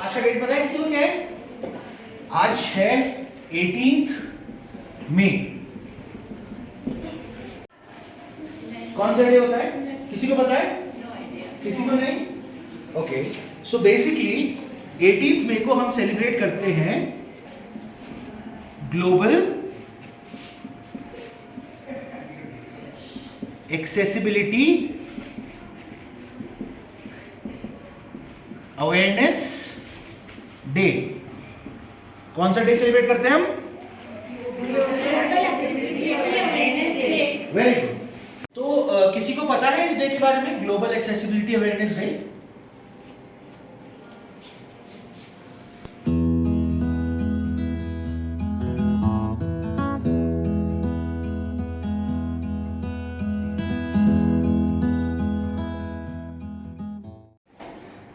आज का डेट पता है किसी को क्या है? आज है 18 मई। कौन सा डे होता है? किसी को पता है? किसी को नहीं? ओके, सो बेसिकली 18 मई को हम सेलिब्रेट करते हैं ग्लोबल एक्सेसिबिलिटी अवेयरनेस डे। कौन सा डे सेलिब्रेट करते हैं हम? Very good. तो किसी को पता है इस डे के बारे में, ग्लोबल एक्सेसिबिलिटी अवेयरनेस डे?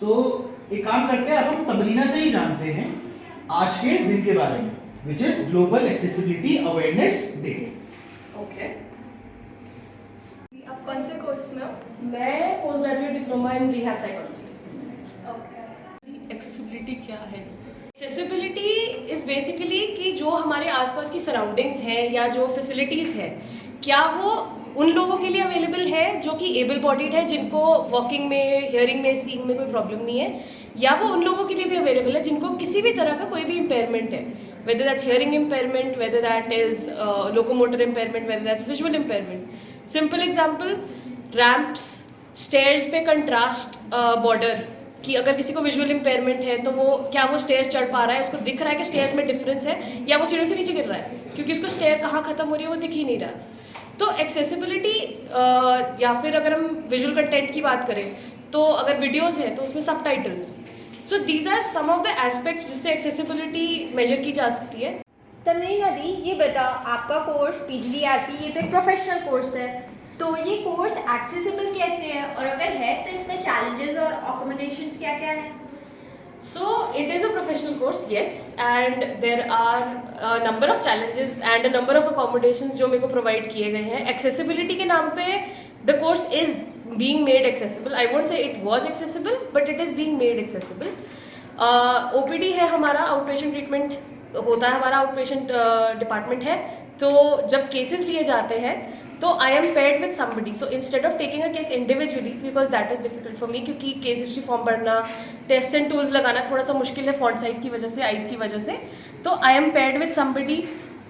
तो एक काम करते हैं, अब हम तमरीना से ही जानते हैं आज के दिन के बारे में, which is global accessibility awareness day. Okay, आप कौन से कोर्स में हो? मैं post graduate diploma in rehab psychology. Okay, accessibility क्या है? एक्सेसिबिलिटी इज बेसिकली कि जो हमारे आसपास की सराउंडिंग्स हैं या जो फैसिलिटीज़ हैं, क्या वो उन लोगों के लिए अवेलेबल है जो कि एबल बॉडीड है, जिनको वॉकिंग में, हियरिंग में, सीइंग में कोई प्रॉब्लम नहीं है, या वो उन लोगों के लिए भी अवेलेबल है जिनको किसी भी तरह का कोई भी इम्पेयरमेंट है, weather that's hearing impairment, whether that is locomotor impairment, weather that's visual impairment. Simple example, ramps, stairs पे कंट्रास्ट बॉर्डर, कि अगर किसी को विजुअल इम्पेयरमेंट है तो वो क्या वो स्टेयर्स चढ़ पा रहा है, उसको दिख रहा है कि स्टेयर्स में डिफरेंस है, या वो सीढ़ी से नीचे गिर रहा है क्योंकि उसको स्टेयर कहाँ खत्म हो रही है वो दिख ही नहीं रहा। तो एक्सेसिबिलिटी, या फिर अगर हम विजुअल कंटेंट की बात करें तो अगर वीडियोस हैं तो उसमें subtitles. So these are some of the aspects जिससे एक्सेसिबिलिटी मेजर की जा सकती है। तमरीना दी, ये बताओ, आपका कोर्स PGDRP ये तो एक प्रोफेशनल कोर्स है, तो ये कोर्स एक्सेसिबल कैसे है, और अगर है तो इसमें चैलेंजेस और अकोमोडेशंस क्या क्या है? So it is a professional course, yes, and there are a number of challenges and a number of accommodations जो मेरे को provide किए गए हैं। Accessibility के नाम पे the course is being made accessible. I won't say it was accessible, but it is being made accessible. OPD है हमारा, आउटपेशेंट ट्रीटमेंट होता है, हमारा आउटपेशेंट डिपार्टमेंट है। तो जब केसेस लिए जाते हैं तो I am paired with somebody, so instead of taking a case individually, because that is difficult for me, क्योंकि केस हिस्ट्री फॉर्म भरना, टेस्ट एंड टूल्स लगाना थोड़ा सा मुश्किल है फॉन्ट साइज की वजह से, आइज की वजह से। तो I am paired with somebody,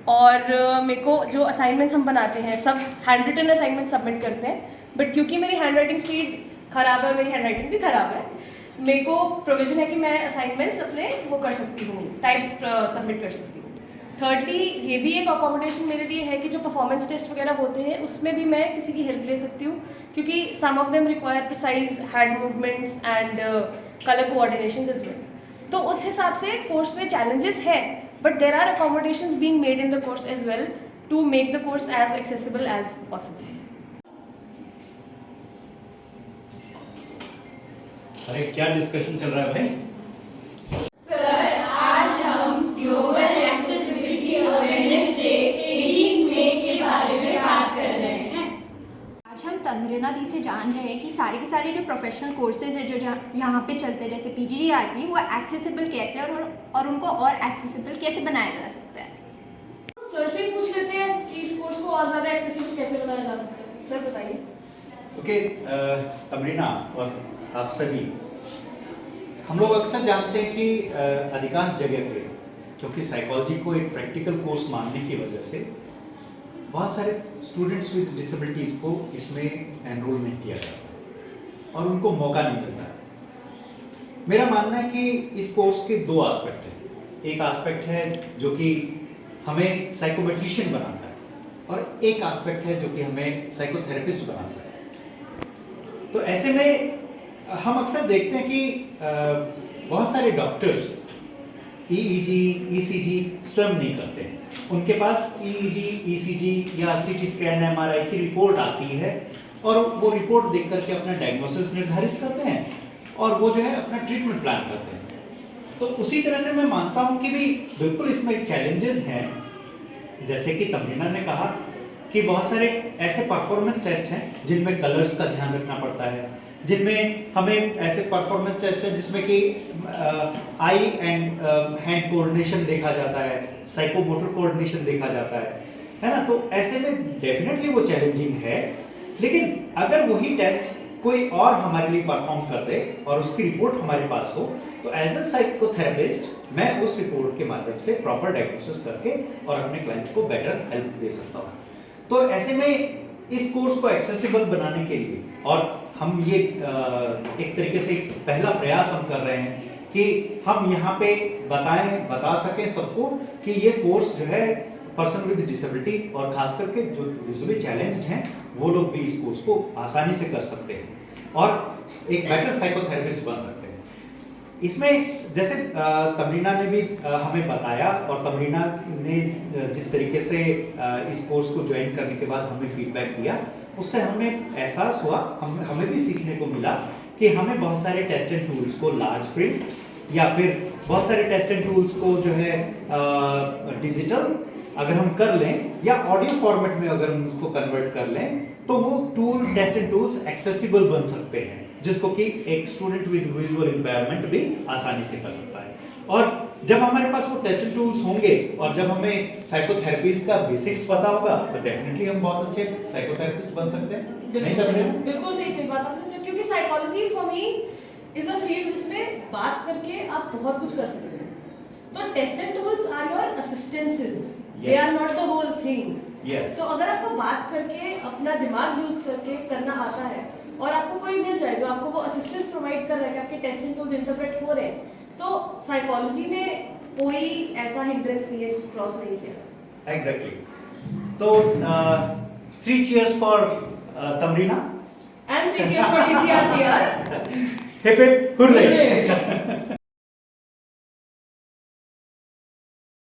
और मेरे को जो असाइनमेंट्स हम बनाते हैं सब हैंड रिटन असाइनमेंट सबमिट करते हैं, बट क्योंकि मेरी हैंड राइटिंग स्पीड खराब है, मेरी हैंड राइटिंग भी खराब है, मेरे को प्रोविजन है कि मैं असाइनमेंट्स अपने वो कर सकती हूँ, टाइप सबमिट कर सकती हूँ। थर्डली, ये भी एक अकोमोडेशन मेरे लिए है कि जो परफॉर्मेंस टेस्ट वगैरह होते हैं उसमें भी मैं किसी की हेल्प ले सकती हूँ, क्योंकि some of them require precise hand movements and colour coordinations as well. तो उस हिसाब से कोर्स में चैलेंजेस है, but there are accommodations being made in the course as well to make the course as accessible as possible. अरे क्या discussion चल रहा है भाई? सर, आज हम ग्लोबल एक्सेसिबिलिटी अवेयरनेस डे 18 मई के बारे में बात कर रहे हैं। आज हम तमरीना दी से जान रहे हैं कि सारे के सारे जो प्रोफेशनल कोर्सेज है जो यहाँ पे चलते हैं, जैसे PGDRP, वो एक्सेसिबल कैसे और उनको और एक्सेसिबल कैसे बनाया जा सकता है। सर से पूछ लेते हैं कि इस कोर्स को और ज़्यादा एक्सेसिबल कैसे बनाया जा सकता है। सर बताइए। ओके, तमरीना और आप सभी, हम लोग अक्सर जानते हैं कि अधिकांश जगह पे, क्योंकि साइकोलॉजी को एक प्रैक्टिकल कोर्स मानने की वजह से बहुत सारे स्टूडेंट्स विद डिसेबिलिटीज़ को इसमें एनरोल नहीं किया जाता और उनको मौका नहीं मिलता। मेरा मानना है कि इस कोर्स के दो एस्पेक्ट हैं। एक एस्पेक्ट है जो कि हमें साइकोमेट्रिशियन बनाता है, और एक एस्पेक्ट है जो कि हमें साइकोथेरेपिस्ट बनाता है। तो ऐसे में हम अक्सर देखते हैं कि बहुत सारे डॉक्टर्स EEG, ECG स्वयं नहीं करते हैं। उनके पास EEG, ECG या CT स्कैन, MRI की रिपोर्ट आती है, और वो रिपोर्ट देख करके अपना डायग्नोसिस निर्धारित करते हैं और वो जो है अपना ट्रीटमेंट प्लान करते हैं। तो उसी तरह से मैं मानता हूँ कि भी बिल्कुल इसमें चैलेंजेस हैं, जैसे कि तमरीना ने कहा कि बहुत सारे ऐसे परफॉर्मेंस टेस्ट हैं जिनमें कलर्स का ध्यान रखना पड़ता है, जिनमें हमें ऐसे परफॉर्मेंस टेस्ट हैं जिसमें कि आई एंड हैंड कोऑर्डिनेशन देखा जाता है, साइकोमोटर कोऑर्डिनेशन देखा जाता है ना। तो ऐसे में डेफिनेटली वो चैलेंजिंग है, लेकिन अगर वही टेस्ट कोई और हमारे लिए परफॉर्म कर दे और उसकी रिपोर्ट हमारे पास हो, तो एज ए साइकोथेरेपिस्ट मैं उस रिपोर्ट के माध्यम से प्रॉपर डायग्नोसिस करके और अपने क्लाइंट को बेटर हेल्प दे सकता हूँ। तो ऐसे में इस कोर्स को एक्सेसिबल बनाने के लिए, और हम ये एक तरीके से एक पहला प्रयास हम कर रहे हैं कि हम यहाँ पे बता सकें सबको कि ये कोर्स जो है पर्सन विद डिसेबिलिटी और खास करके जो विजुअली चैलेंज्ड हैं वो लोग भी इस कोर्स को आसानी से कर सकते हैं और एक बेटर साइकोथेरेपिस्ट बन सकते हैं। इसमें जैसे तमरीना ने भी हमें बताया, और तमरीना ने जिस तरीके से इस कोर्स को ज्वाइन करने के बाद हमें फीडबैक दिया, उससे हमें एहसास हुआ, हमें भी सीखने को मिला कि हमें बहुत सारे टेस्ट एंड टूल्स को लार्ज प्रिंट या फिर बहुत सारे टेस्ट एंड टूल्स को जो है डिजिटल अगर हम कर लें या ऑडियो फॉर्मेट में अगर हम उसको कन्वर्ट कर लें, तो वो tool test and tools accessible बन सकते हैं, जिसको कि एक स्टूडेंट विद विजुअल इम्पेयरमेंट भी आसानी से कर सकता है। और जब हमारे पास वो टेस्ट एंड टूल्स होंगे और जब हमें साइकोथेरेपीज का बेसिक्स पता होगा, तो डेफिनेटली हम बहुत अच्छे साइकोथेरेपिस्ट बन सकते हैं। नहीं बिल्कुल सही बात आपने सर, क्योंकि psychology for me is a field जिसमें बात करके आप बहुत कुछ कर सकते हैं। तो test and tools are your assistances, they are not the whole thing. तो अगर आपको बात करके अपना दिमाग यूज करके करना आता है और आपको कोई मिल जाए जो आपको वो असिस्टेंस प्रोवाइड कर रहा है कि आपके टेस्ट एंड टूल्स इंटरप्रेट हो रहे हैं, तो साइकोलॉजी में कोई ऐसा हिंड्रेंस नहीं है जो क्रॉस नहीं किया जा सकता। एग्जैक्टली। तो 3 cheers for Tamrina and 3 cheers for DCRPR। Hip hip hurray.